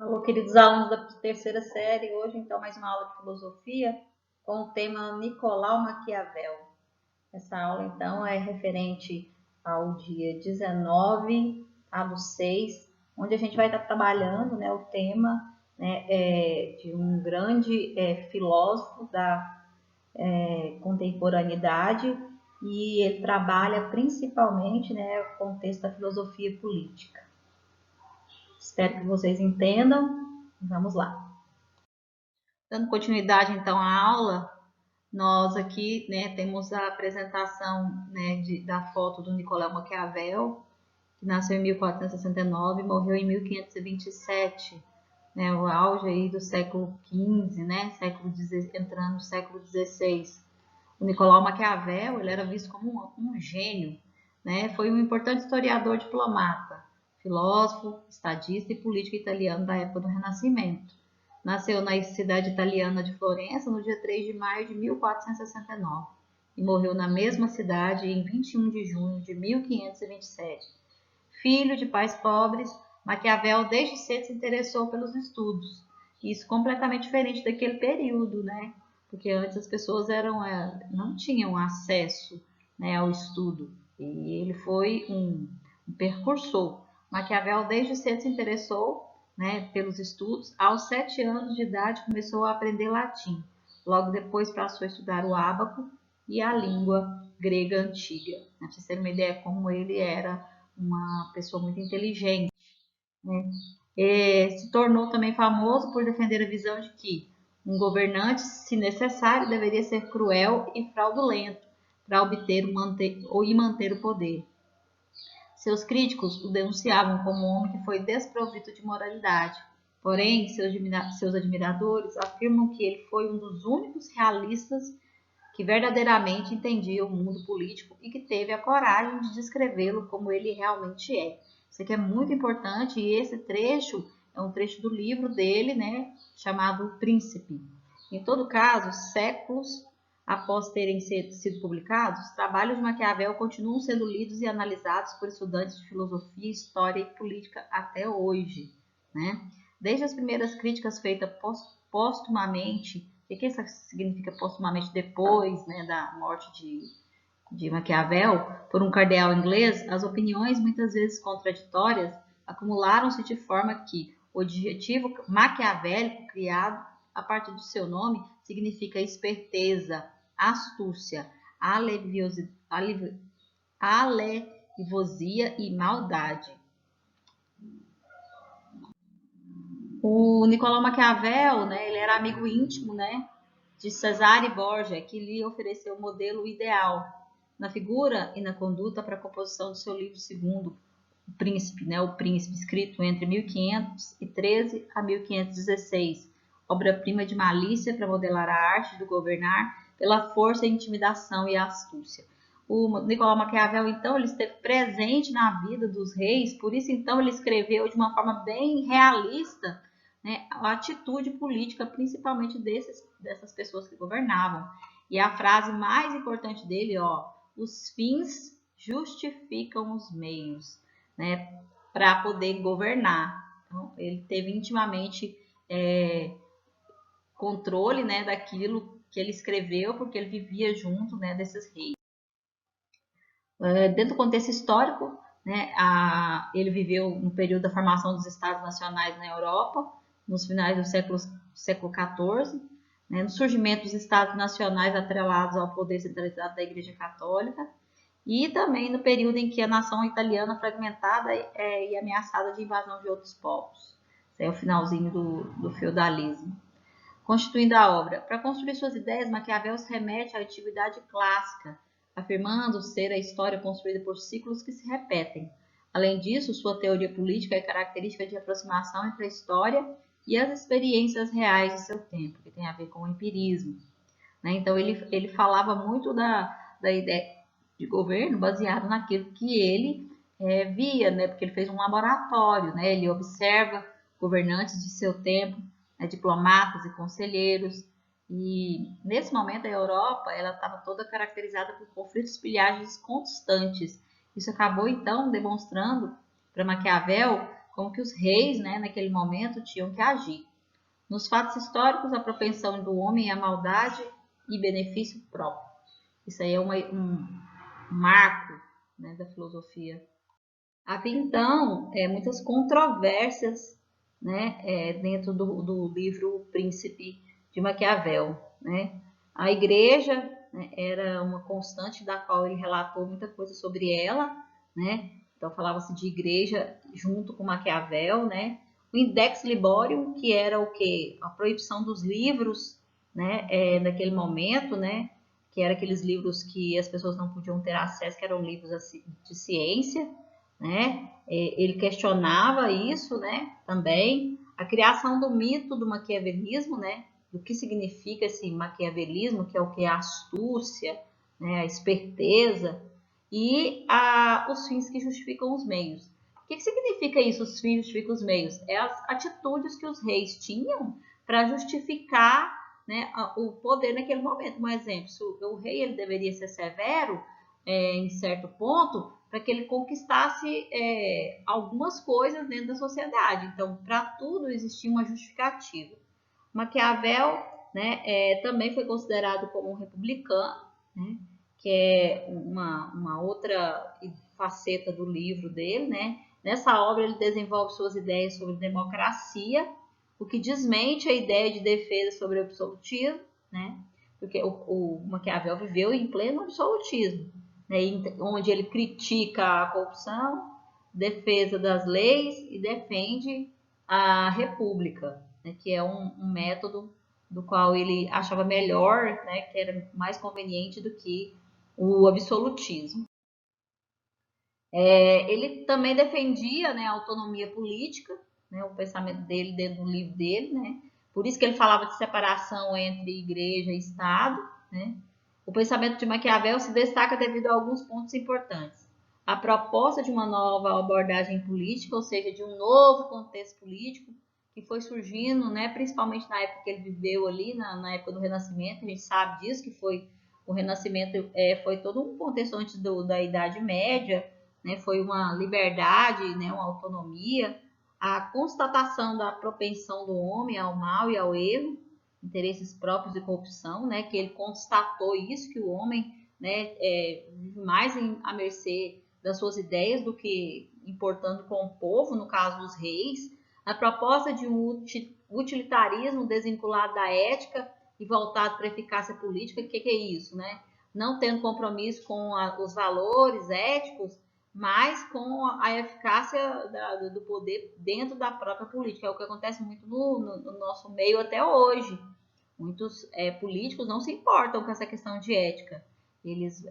Alô, queridos alunos da terceira série, hoje então mais uma aula de filosofia com o tema Nicolau Maquiavel. Essa aula então é referente ao dia 19 do 6, onde a gente vai estar trabalhando o tema de um grande filósofo da contemporaneidade, e ele trabalha principalmente o contexto da filosofia política. Espero que vocês entendam. Vamos lá. Dando continuidade então à aula, nós aqui temos a apresentação da foto do Nicolau Maquiavel, que nasceu em 1469 e morreu em 1527, o auge aí do século XV, entrando no século XVI. O Nicolau Maquiavel ele era visto como um gênio, foi um importante historiador diplomata, filósofo, estadista e político italiano da época do Renascimento. Nasceu na cidade italiana de Florença no dia 3 de maio de 1469 e morreu na mesma cidade em 21 de junho de 1527. Filho de pais pobres, Maquiavel desde cedo se interessou pelos estudos. Isso completamente diferente daquele período, porque antes as pessoas não tinham acesso ao estudo, e ele foi um precursor. Maquiavel desde cedo se interessou pelos estudos. Aos 7 anos de idade começou a aprender latim. Logo depois passou a estudar o ábaco e a língua grega antiga. Para vocês terem uma ideia como ele era uma pessoa muito inteligente. Se tornou também famoso por defender a visão de que um governante, se necessário, deveria ser cruel e fraudulento para obter e manter o poder. Seus críticos o denunciavam como um homem que foi desprovido de moralidade. Porém, seus admiradores afirmam que ele foi um dos únicos realistas que verdadeiramente entendia o mundo político e que teve a coragem de descrevê-lo como ele realmente é. Isso aqui é muito importante, e esse trecho é um trecho do livro dele, chamado O Príncipe. Em todo caso, séculos após terem sido publicados, os trabalhos de Maquiavel continuam sendo lidos e analisados por estudantes de filosofia, história e política até hoje. Desde as primeiras críticas feitas postumamente, o que isso significa postumamente? Depois da morte de Maquiavel, por um cardeal inglês, as opiniões, muitas vezes contraditórias, acumularam-se de forma que o adjetivo maquiavélico, criado a partir do seu nome, significa esperteza, astúcia, alevosia e maldade. O Nicolau Maquiavel, ele era amigo íntimo, de Cesare Borgia, que lhe ofereceu o modelo ideal na figura e na conduta para a composição do seu livro segundo, O Príncipe, O Príncipe, escrito entre 1513 a 1516, obra-prima de malícia para modelar a arte do governar pela força, intimidação e astúcia. O Nicolau Maquiavel, então, ele esteve presente na vida dos reis, por isso, então, ele escreveu de uma forma bem realista a atitude política, principalmente dessas pessoas que governavam. E a frase mais importante dele, os fins justificam os meios, para poder governar. Então, ele teve intimamente controle daquilo que ele escreveu, porque ele vivia junto desses reis. Dentro do contexto histórico, ele viveu no período da formação dos Estados Nacionais na Europa, nos finais do século XIV, no surgimento dos Estados Nacionais atrelados ao poder centralizado da Igreja Católica, e também no período em que a nação italiana fragmentada e ameaçada de invasão de outros povos. Esse é o finalzinho do feudalismo. Constituindo a obra. Para construir suas ideias, Maquiavel se remete à antiguidade clássica, afirmando ser a história construída por ciclos que se repetem. Além disso, sua teoria política é característica de aproximação entre a história e as experiências reais de seu tempo, que tem a ver com o empirismo. Então, ele falava muito da ideia de governo baseado naquilo que ele via, porque ele fez um laboratório, ele observa governantes de seu tempo, diplomatas e conselheiros, e nesse momento a Europa estava toda caracterizada por conflitos e pilhagens constantes. Isso acabou então demonstrando para Maquiavel como que os reis, né, naquele momento tinham que agir. Nos fatos históricos, a propensão do homem à maldade e benefício próprio. Isso aí é um marco, né, da filosofia. Havia então muitas controvérsias, né, dentro do livro O Príncipe de Maquiavel, né? A igreja, né, era uma constante da qual ele relatou muita coisa sobre ela, né? Então falava-se de igreja junto com Maquiavel, né? O Index Liborium, que era o que? A proibição dos livros, né? Naquele momento, né? Que eram aqueles livros que as pessoas não podiam ter acesso, que eram livros de ciência, né? Ele questionava isso, né? Também a criação do mito do maquiavelismo, né? Do que significa esse maquiavelismo, que é o que? A astúcia, né? A esperteza e os fins que justificam os meios. O que significa isso, os fins justificam os meios? É as atitudes que os reis tinham para justificar, né, o poder naquele momento. Um exemplo, se o rei ele deveria ser severo em certo ponto, para que ele conquistasse algumas coisas dentro da sociedade. Então, para tudo existia uma justificativa. Maquiavel, né, também foi considerado como um republicano, né, que é uma outra faceta do livro dele, né? Nessa obra ele desenvolve suas ideias sobre democracia, o que desmente a ideia de defesa sobre o absolutismo, né? Porque o Maquiavel viveu em pleno absolutismo, né? Onde ele critica a corrupção, defesa das leis e defende a república, né? Que é um método do qual ele achava melhor, né? Que era mais conveniente do que o absolutismo. Ele também defendia, né, a autonomia política, né, o pensamento dele dentro do livro dele, né? Por isso que ele falava de separação entre igreja e Estado, né? O pensamento de Maquiavel se destaca devido a alguns pontos importantes. A proposta de uma nova abordagem política, ou seja, de um novo contexto político que foi surgindo, né, principalmente na época que ele viveu ali, na época do Renascimento, a gente sabe disso, que foi o Renascimento foi todo um contexto antes da Idade Média, né, foi uma liberdade, né, uma autonomia, a constatação da propensão do homem ao mal e ao erro, interesses próprios e corrupção, né, que ele constatou isso, que o homem, né, vive mais à mercê das suas ideias do que importando com o povo, no caso dos reis, a proposta de um utilitarismo desvinculado da ética e voltado para a eficácia política. O que é isso, né? Não tendo compromisso com os valores éticos, mas com a eficácia do poder dentro da própria política. É o que acontece muito no nosso meio até hoje. Muitos políticos não se importam com essa questão de ética. Eles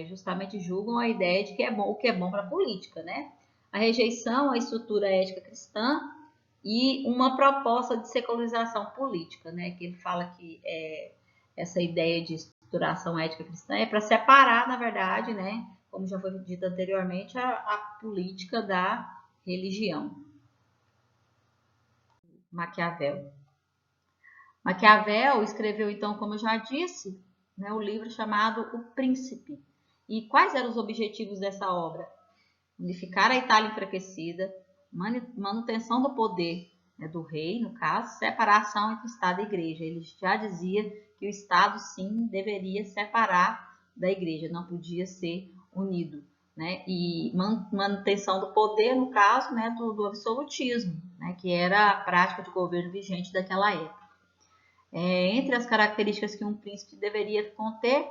justamente julgam a ideia de que é bom, o que é bom para a política, né? A rejeição à estrutura ética cristã e uma proposta de secularização política, né? Que ele fala que essa ideia de estruturação ética cristã é para separar, na verdade, né? Como já foi dito anteriormente, a política da religião. Maquiavel. Maquiavel escreveu, então, como eu já disse, né, o livro chamado O Príncipe. E quais eram os objetivos dessa obra? Unificar a Itália enfraquecida, manutenção do poder, né, do rei, no caso, separação entre Estado e Igreja. Ele já dizia que o Estado, sim, deveria separar da Igreja, não podia ser unido, né? E manutenção do poder, no caso, né, do absolutismo, né, que era a prática de governo vigente daquela época. Entre as características que um príncipe deveria conter,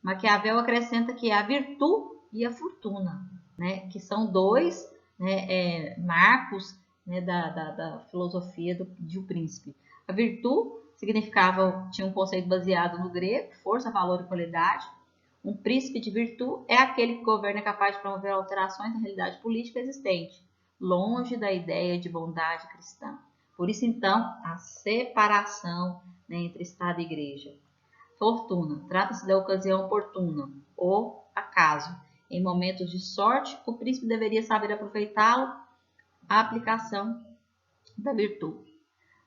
Maquiavel acrescenta que é a virtude e a fortuna, né, que são dois, né, marcos, né, da filosofia de um príncipe. A virtude significava, tinha um conceito baseado no grego, força, valor e qualidade. Um príncipe de virtude é aquele que governa capaz de promover alterações na realidade política existente, longe da ideia de bondade cristã. Por isso, então, a separação, né, entre Estado e Igreja. Fortuna. Trata-se da ocasião oportuna, ou acaso. Em momentos de sorte, o príncipe deveria saber aproveitá-lo, a aplicação da virtude.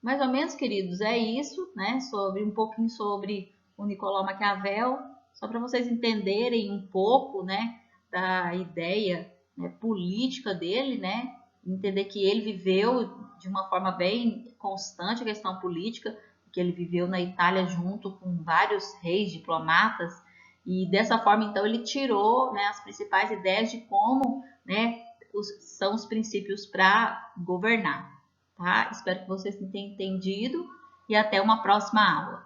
Mais ou menos, queridos, é isso, né? Um pouquinho sobre o Nicolau Maquiavel, só para vocês entenderem um pouco, né, da ideia, né, política dele, né? entender que ele viveu de uma forma bem constante a questão política, que ele viveu na Itália junto com vários reis, diplomatas, e dessa forma, então, ele tirou, né, as principais ideias de como, né, são os princípios para governar. Tá? Espero que vocês tenham entendido e até uma próxima aula.